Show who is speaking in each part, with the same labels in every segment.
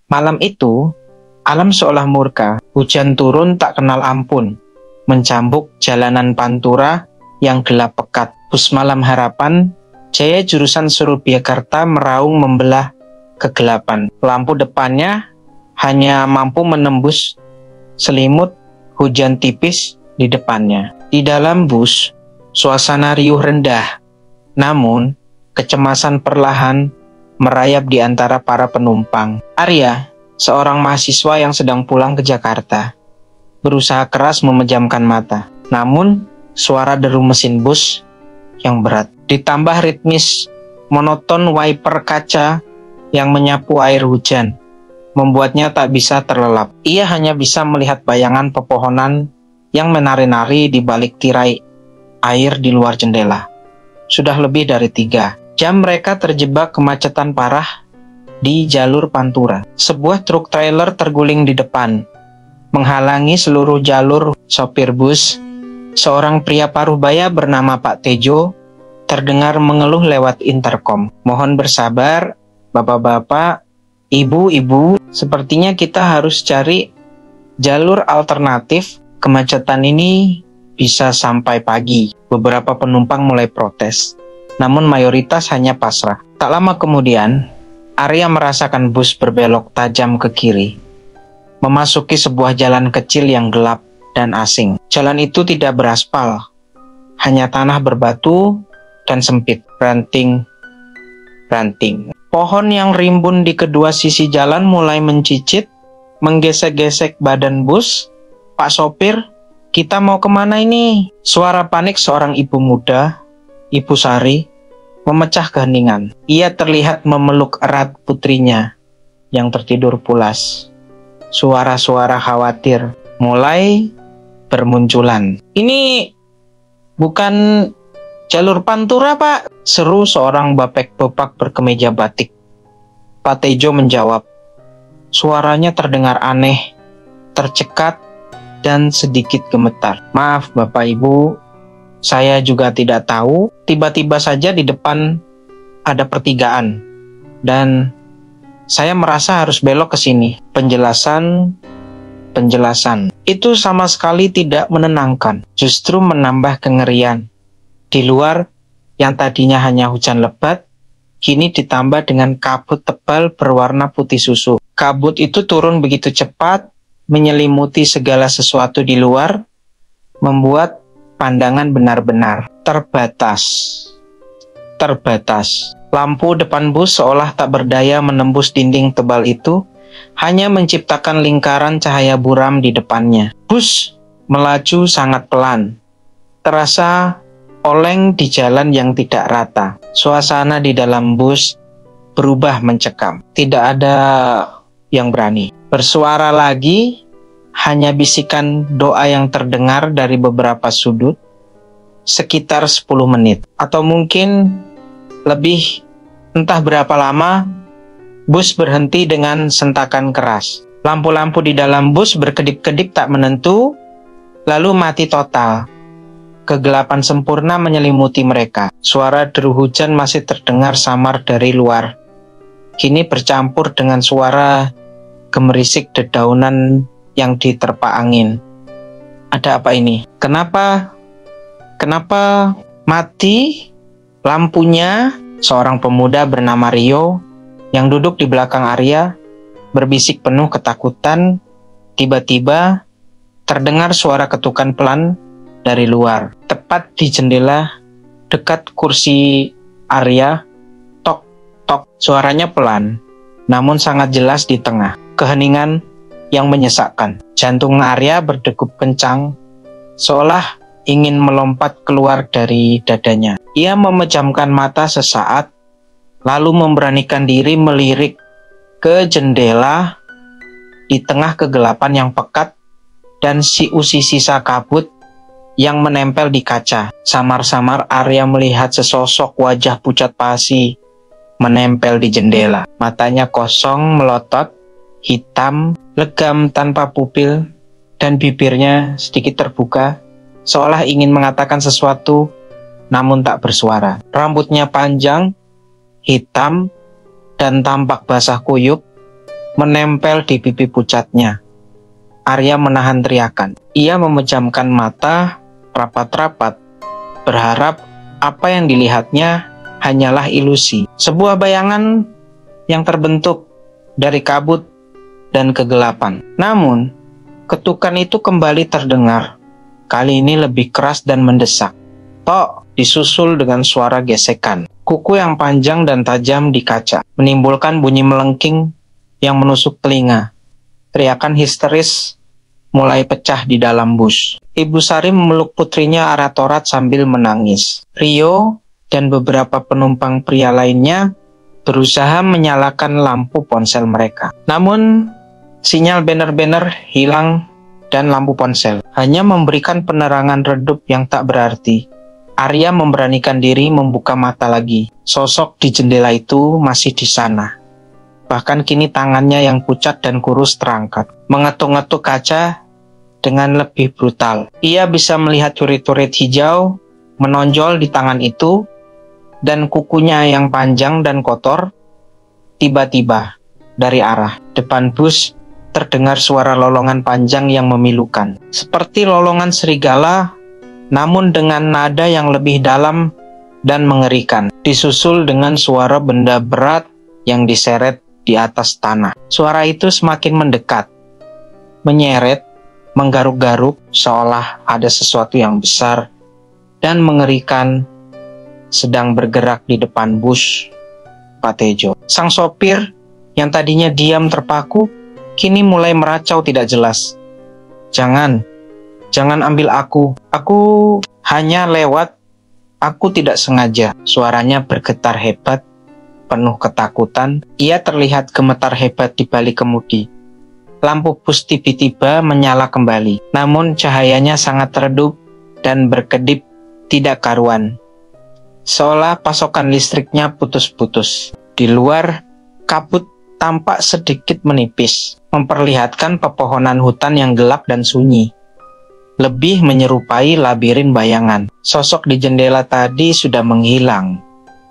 Speaker 1: Malam itu, alam seolah murka. Hujan turun tak kenal ampun, mencambuk jalanan Pantura yang gelap pekat. Bus Malam Harapan, Jaya jurusan Surabaya meraung membelah kegelapan. Lampu depannya hanya mampu menembus selimut hujan tipis di depannya. Di dalam bus, suasana riuh rendah. Namun, kecemasan perlahan merayap di antara para penumpang. Arya, seorang mahasiswa yang sedang pulang ke Jakarta, berusaha keras memejamkan mata. Namun, suara deru mesin bus yang berat, ditambah ritmis monoton wiper kaca yang menyapu air hujan, membuatnya tak bisa terlelap. Ia hanya bisa melihat bayangan pepohonan yang menari-nari di balik tirai air di luar jendela. Sudah lebih dari 3 jam mereka terjebak kemacetan parah di jalur Pantura. Sebuah truk trailer terguling di depan, menghalangi seluruh jalur sopir bus. Seorang pria parubaya bernama Pak Tejo terdengar mengeluh lewat interkom. Mohon bersabar, bapak-bapak, ibu-ibu, sepertinya kita harus cari jalur alternatif. Kemacetan ini bisa sampai pagi. Beberapa penumpang mulai protes, namun mayoritas hanya pasrah. Tak lama kemudian, Arya merasakan bus berbelok tajam ke kiri, memasuki sebuah jalan kecil yang gelap dan asing. Jalan itu tidak beraspal, hanya tanah berbatu dan sempit. Ranting. Pohon yang rimbun di kedua sisi jalan mulai mencicit, menggesek-gesek badan bus. Pak sopir, kita mau kemana ini? Suara panik seorang ibu muda, Ibu Sari, memecah keheningan. Ia terlihat memeluk erat putrinya yang tertidur pulas. Suara-suara khawatir mulai bermunculan. Ini bukan jalur Pantura, Pak, seru seorang bapek-bapak berkemeja batik. Pak Tejo menjawab. Suaranya terdengar aneh, tercekat, dan sedikit gemetar. Maaf Bapak Ibu, saya juga tidak tahu. Tiba-tiba saja di depan ada pertigaan, dan saya merasa harus belok ke sini. Penjelasan itu sama sekali tidak menenangkan, justru menambah kengerian. Di luar yang tadinya hanya hujan lebat, kini ditambah dengan kabut tebal berwarna putih susu. Kabut itu turun begitu cepat, menyelimuti segala sesuatu di luar, membuat pandangan benar-benar terbatas. Lampu depan bus seolah tak berdaya menembus dinding tebal itu, hanya menciptakan lingkaran cahaya buram di depannya. Bus melaju sangat pelan, terasa oleng di jalan yang tidak rata. Suasana di dalam bus berubah mencekam. Tidak ada yang berani bersuara lagi, hanya bisikan doa yang terdengar dari beberapa sudut. Sekitar 10 menit atau mungkin lebih, entah berapa lama, bus berhenti dengan sentakan keras. Lampu-lampu di dalam bus berkedip-kedip tak menentu, lalu mati total. Kegelapan sempurna menyelimuti mereka. Suara deru hujan masih terdengar samar dari luar, kini bercampur dengan suara gemerisik dedaunan yang diterpa angin. Ada apa ini? Kenapa mati lampunya? Seorang pemuda bernama Rio yang duduk di belakang Arya berbisik penuh ketakutan. Tiba-tiba terdengar suara ketukan pelan dari luar, tepat di jendela dekat kursi Arya. Tok, tok. Suaranya pelan, namun sangat jelas di tengah keheningan yang menyesakkan. Jantung Arya berdegup kencang, seolah ingin melompat keluar dari dadanya. Ia memejamkan mata sesaat, lalu memberanikan diri melirik ke jendela. Di tengah kegelapan yang pekat dan siusi sisa kabut yang menempel di kaca, samar-samar Arya melihat sesosok wajah pucat pasi menempel di jendela. Matanya kosong melotot, hitam, legam tanpa pupil, dan bibirnya sedikit terbuka, seolah ingin mengatakan sesuatu, namun tak bersuara. Rambutnya panjang, hitam, dan tampak basah kuyup, menempel di pipi pucatnya. Arya menahan teriakan. Ia memejamkan mata rapat-rapat, berharap apa yang dilihatnya hanyalah ilusi. Sebuah bayangan yang terbentuk dari kabut dan kegelapan. Namun, ketukan itu kembali terdengar. Kali ini lebih keras dan mendesak. Tok, disusul dengan suara gesekan. Kuku yang panjang dan tajam di kaca, menimbulkan bunyi melengking yang menusuk telinga. Teriakan histeris mulai pecah di dalam bus. Ibu Sari memeluk putrinya arat-arat sambil menangis. Rio dan beberapa penumpang pria lainnya berusaha menyalakan lampu ponsel mereka. Namun, sinyal banner-banner hilang dan lampu ponsel hanya memberikan penerangan redup yang tak berarti. Arya memberanikan diri membuka mata lagi. Sosok di jendela itu masih di sana. Bahkan kini tangannya yang pucat dan kurus terangkat, mengetuk-ngetuk kaca dengan lebih brutal. Ia bisa melihat turit-turit hijau menonjol di tangan itu, dan kukunya yang panjang dan kotor. Tiba-tiba, dari arah depan bus, terdengar suara lolongan panjang yang memilukan. Seperti lolongan serigala, namun dengan nada yang lebih dalam dan mengerikan. Disusul dengan suara benda berat yang diseret di atas tanah. Suara itu semakin mendekat, menyeret, menggaruk-garuk, seolah ada sesuatu yang besar dan mengerikan sedang bergerak di depan bus Pak Tejo. Sang sopir yang tadinya diam terpaku, kini mulai meracau tidak jelas. Jangan ambil aku hanya lewat, aku tidak sengaja. Suaranya bergetar hebat, penuh ketakutan. Ia terlihat gemetar hebat di balik kemudi. Lampu bus tiba-tiba menyala kembali, namun cahayanya sangat redup dan berkedip tidak karuan. Seolah pasokan listriknya putus-putus. Di luar, kabut tampak sedikit menipis, memperlihatkan pepohonan hutan yang gelap dan sunyi. Lebih menyerupai labirin bayangan. Sosok di jendela tadi sudah menghilang.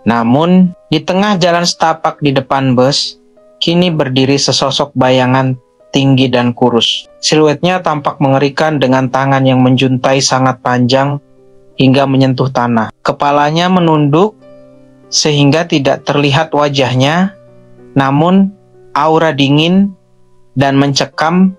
Speaker 1: Namun, di tengah jalan setapak di depan bus, kini berdiri sesosok bayangan tinggi dan kurus. Siluetnya tampak mengerikan dengan tangan yang menjuntai sangat panjang hingga menyentuh tanah. Kepalanya menunduk sehingga tidak terlihat wajahnya, namun aura dingin dan mencekam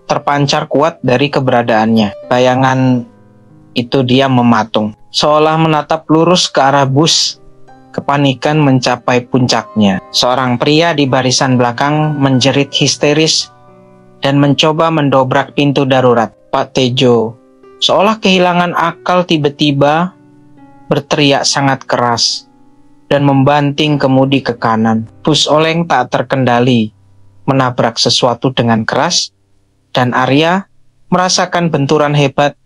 Speaker 1: terpancar kuat dari keberadaannya. Bayangan itu diam mematung, seolah menatap lurus ke arah bus. Kepanikan mencapai puncaknya. Seorang pria di barisan belakang menjerit histeris dan mencoba mendobrak pintu darurat. Pak Tejo, seolah kehilangan akal, tiba-tiba berteriak sangat keras dan membanting kemudi ke kanan. Bus oleng tak terkendali, menabrak sesuatu dengan keras, dan Arya merasakan benturan hebat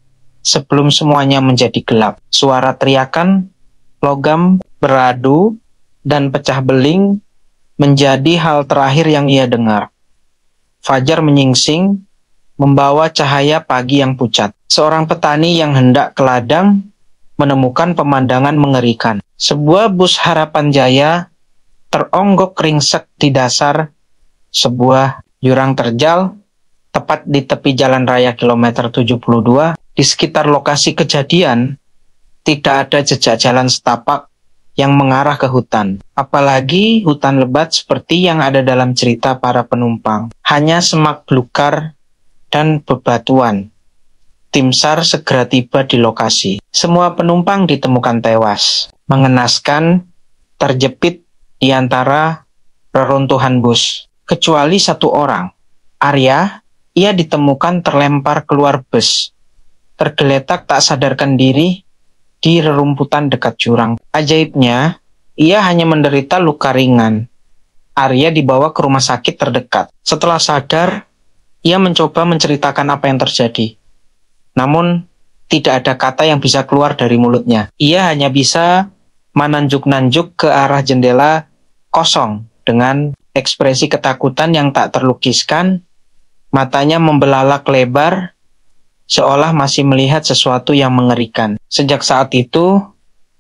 Speaker 1: sebelum semuanya menjadi gelap. Suara teriakan, logam beradu, dan pecah beling menjadi hal terakhir yang ia dengar. Fajar menyingsing, membawa cahaya pagi yang pucat. Seorang petani yang hendak ke ladang menemukan pemandangan mengerikan. Sebuah bus Harapan Jaya teronggok ringsek di dasar sebuah jurang terjal tepat di tepi jalan raya kilometer 72. Di sekitar lokasi kejadian tidak ada jejak jalan setapak yang mengarah ke hutan, apalagi hutan lebat seperti yang ada dalam cerita para penumpang. Hanya semak belukar dan bebatuan. Tim SAR segera tiba di lokasi. Semua penumpang ditemukan tewas, mengenaskan, terjepit di antara reruntuhan bus. Kecuali satu orang, Arya. Ia ditemukan terlempar keluar bus, tergeletak tak sadarkan diri di rerumputan dekat jurang. Ajaibnya, ia hanya menderita luka ringan. Arya dibawa ke rumah sakit terdekat. Setelah sadar, ia mencoba menceritakan apa yang terjadi. Namun, tidak ada kata yang bisa keluar dari mulutnya. Ia hanya bisa menanjuk-nanjuk ke arah jendela kosong dengan ekspresi ketakutan yang tak terlukiskan. Matanya membelalak lebar, seolah masih melihat sesuatu yang mengerikan. Sejak saat itu,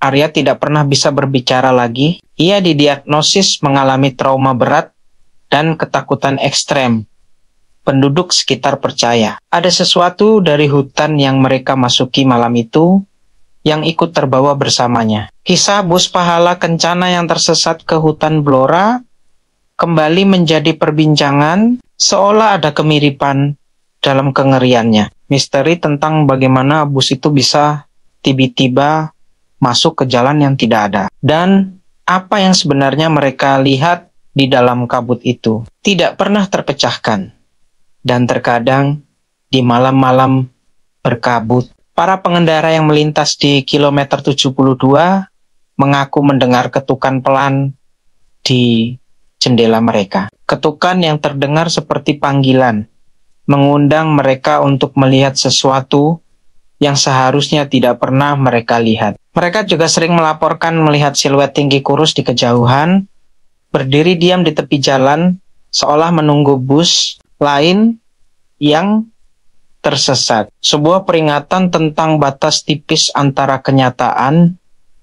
Speaker 1: Arya tidak pernah bisa berbicara lagi. Ia didiagnosis mengalami trauma berat dan ketakutan ekstrem. Penduduk sekitar percaya ada sesuatu dari hutan yang mereka masuki malam itu yang ikut terbawa bersamanya. Kisah bus pahala kencana yang tersesat ke hutan Blora kembali menjadi perbincangan, seolah ada kemiripan dalam kengeriannya. Misteri tentang bagaimana bus itu bisa tiba-tiba masuk ke jalan yang tidak ada. Dan apa yang sebenarnya mereka lihat di dalam kabut itu tidak pernah terpecahkan. Dan terkadang di malam-malam berkabut, para pengendara yang melintas di kilometer 72 mengaku mendengar ketukan pelan di jendela mereka. Ketukan yang terdengar seperti panggilan, mengundang mereka untuk melihat sesuatu yang seharusnya tidak pernah mereka lihat. Mereka juga sering melaporkan melihat siluet tinggi kurus di kejauhan, berdiri diam di tepi jalan, seolah menunggu bus lain yang tersesat. Sebuah peringatan tentang batas tipis antara kenyataan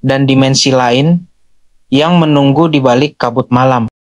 Speaker 1: dan dimensi lain yang menunggu di balik kabut malam.